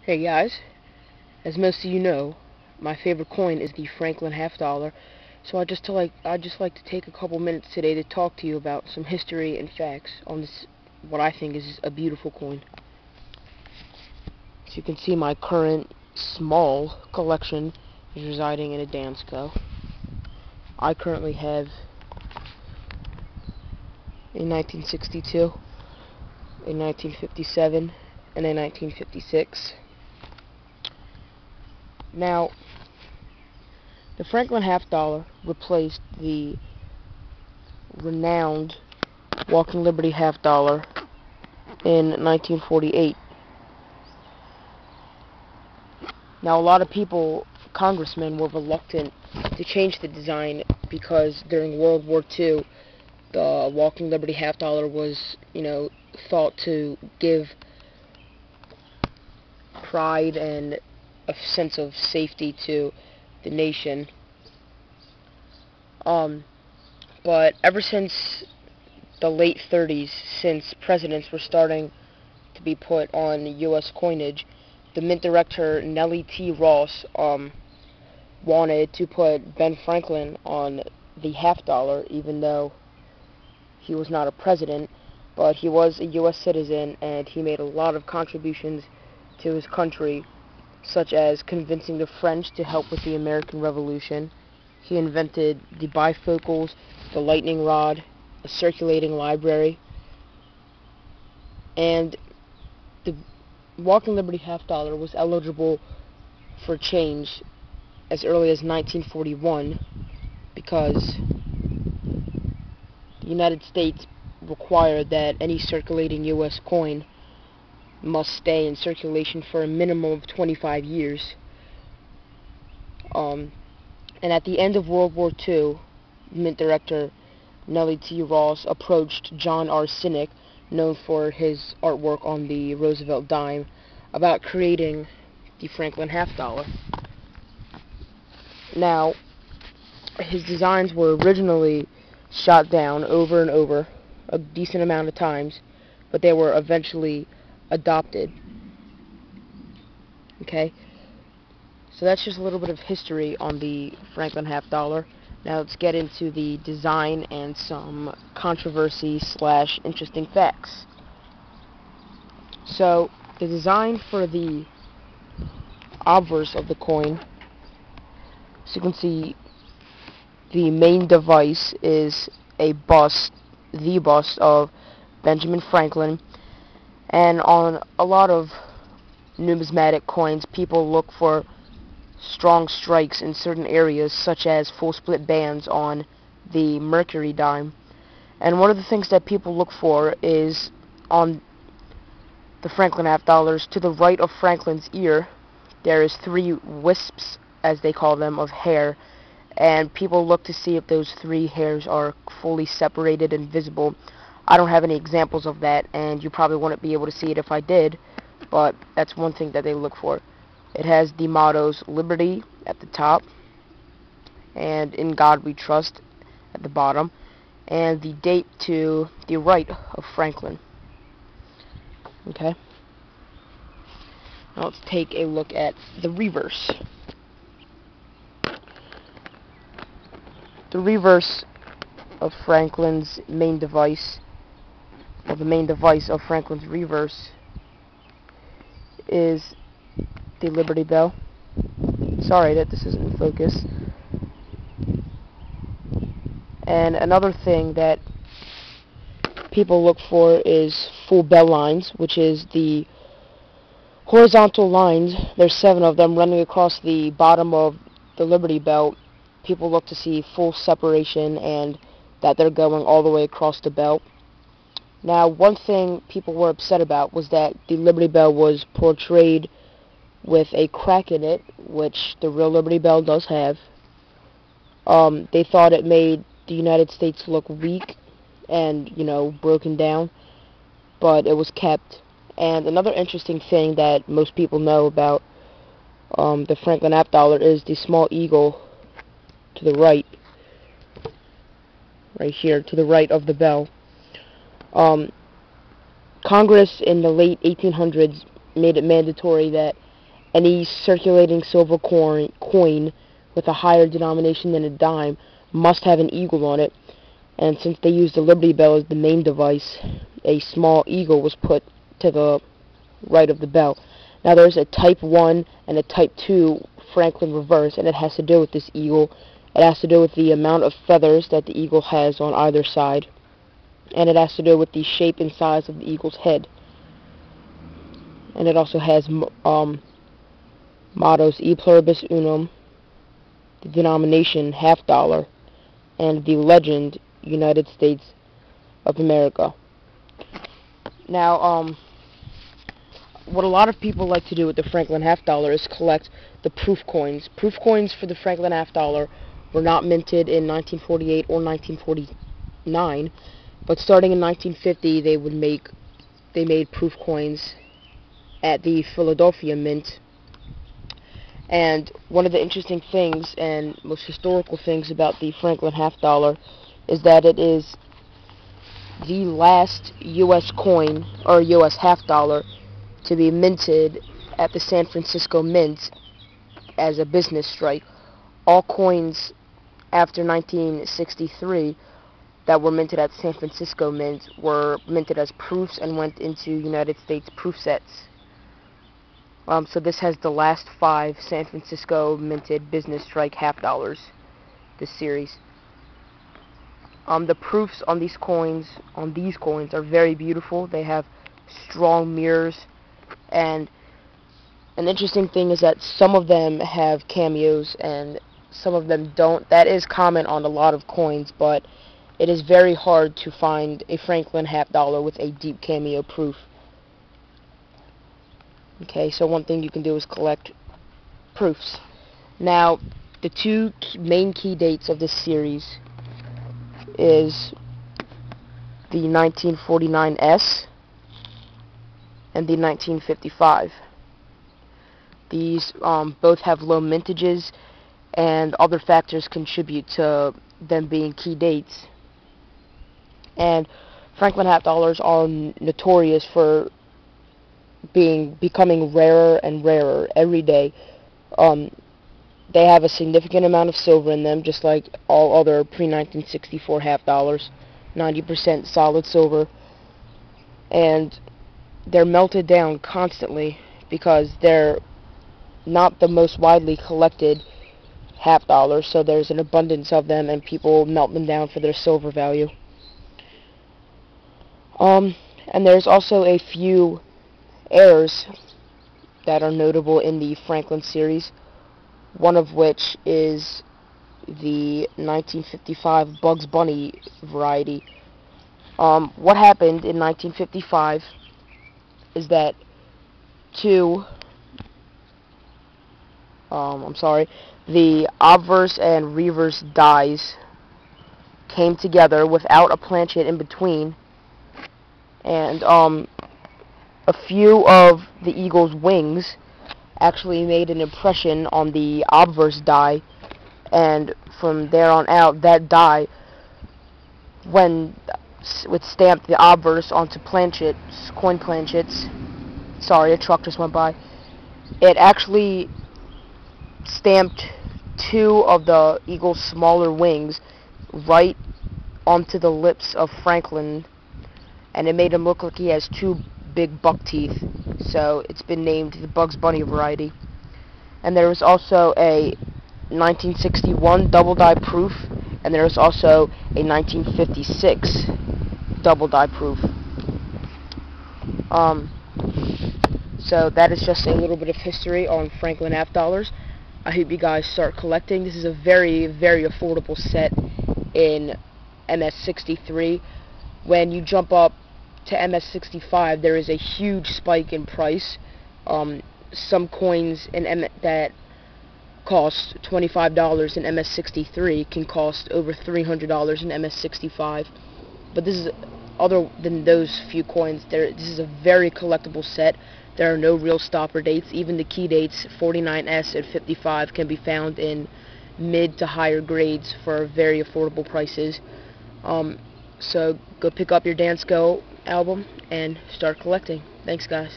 Hey guys, as most of you know, my favorite coin is the Franklin half dollar. So I'd just like to take a couple minutes today to talk to you about some history and facts on this what I think is a beautiful coin. As you can see, my current small collection is residing in a Dansko. I currently have a 1962, a 1957, and a 1956. Now, the Franklin half dollar replaced the renowned Walking Liberty half dollar in 1948. Now, a lot of people, congressmen, were reluctant to change the design because during World War II, the Walking Liberty half dollar was, thought to give pride and a sense of safety to the nation. But ever since the late 30s, since presidents were starting to be put on U.S. coinage, the Mint Director Nellie T. Ross wanted to put Ben Franklin on the half dollar, even though he was not a president, but he was a U.S. citizen, and he made a lot of contributions to his country, such as convincing the French to help with the American Revolution. He invented the bifocals, the lightning rod, a circulating library, and the Walking Liberty half dollar was eligible for change as early as 1941 because the United States required that any circulating U.S. coin must stay in circulation for a minimum of 25 years. And at the end of World War II, Mint Director Nellie T. Ross approached John R. Sinek, known for his artwork on the Roosevelt dime, about creating the Franklin half dollar. Now, his designs were originally shot down over and over a decent amount of times, but they were eventually adopted. Okay? So that's just a little bit of history on the Franklin half dollar. Now let's get into the design and some controversy / interesting facts. So the design for the obverse of the coin, as you can see, the main device is a bust, the bust of Benjamin Franklin, and on a lot of numismatic coins, people look for strong strikes in certain areas, such as full split bands on the Mercury dime. And one of the things that people look for is on the Franklin half dollars, to the right of Franklin's ear, there is 3 wisps, as they call them, of hair, and people look to see if those 3 hairs are fully separated and visible. I don't have any examples of that, and you probably wouldn't be able to see it if I did, but that's one thing that they look for. It has the mottos Liberty at the top, and In God We Trust at the bottom, and the date to the right of Franklin. Okay? Now let's take a look at the reverse. The reverse of Franklin's main device, or the main device of Franklin's reverse, is the Liberty Bell. Sorry that this isn't in focus. And another thing that people look for is full bell lines, which is the horizontal lines. There's 7 of them running across the bottom of the Liberty Bell. People look to see full separation and that they're going all the way across the belt. Now, one thing people were upset about was that the Liberty Bell was portrayed with a crack in it, which the real Liberty Bell does have. They thought it made the United States look weak and, broken down, but it was kept. And another interesting thing that most people know about the Franklin half dollar is the small eagle to the right here, to the right of the bell. Congress in the late 1800s made it mandatory that any circulating silver coin with a higher denomination than a dime must have an eagle on it. And since they used the Liberty Bell as the main device, a small eagle was put to the right of the bell. Now there's a Type 1 and a Type 2 Franklin reverse, and it has to do with this eagle. It has to do with the amount of feathers that the eagle has on either side, and it has to do with the shape and size of the eagle's head. And it also has mottos E Pluribus Unum, the denomination $half, and the legend United States of America. Now, what a lot of people like to do with the Franklin $half is collect the proof coins. Proof coins for the Franklin $half were not minted in 1948 or 1949, but starting in 1950 they made proof coins at the Philadelphia Mint. And one of the interesting things and most historical things about the Franklin $half is that it is the last U.S. coin, or U.S. $half, to be minted at the San Francisco Mint as a business strike. All coins after 1963 that were minted at San Francisco Mint were minted as proofs and went into United States proof sets. So this has the last 5 San Francisco minted business strike $half, this series. The proofs on these coins are very beautiful. They have strong mirrors, and an interesting thing is that some of them have cameos and some of them don't. That is common on a lot of coins, but it is very hard to find a Franklin $half with a deep cameo proof. Okay, so one thing you can do is collect proofs. Now, the two main key dates of this series is the 1949 S and the 1955. These both have low mintages, and other factors contribute to them being key dates. And Franklin $half are notorious for becoming rarer and rarer every day. They have a significant amount of silver in them, just like all other pre-1964 $half, 90% solid silver, and they're melted down constantly because they're not the most widely collected $half, so there's an abundance of them and people melt them down for their silver value. And there's also a few errors that are notable in the Franklin series, one of which is the 1955 Bugs Bunny variety. What happened in 1955 is that the obverse and reverse dies came together without a planchet in between, and a few of the eagle's wings actually made an impression on the obverse die, and from there on out, that die, when would stamp the obverse onto coin planchets. Sorry, a truck just went by. It actually stamped 2 of the eagle's smaller wings right onto the lips of Franklin, and it made him look like he has 2 big buck teeth, so it's been named the Bugs Bunny variety. And there was also a 1961 double die proof, and there was also a 1956 double die proof. So that is just a little bit of history on Franklin $half. I hope you guys start collecting. This is a very, very affordable set in MS63. When you jump up to MS65, there is a huge spike in price. Some coins that cost $25 in MS63 can cost over $300 in MS65. But this is, other than those few coins, this is a very collectible set. There are no real stopper dates. Even the key dates, 49S and 55, can be found in mid to higher grades for very affordable prices. So go pick up your Dansko album and start collecting. Thanks, guys.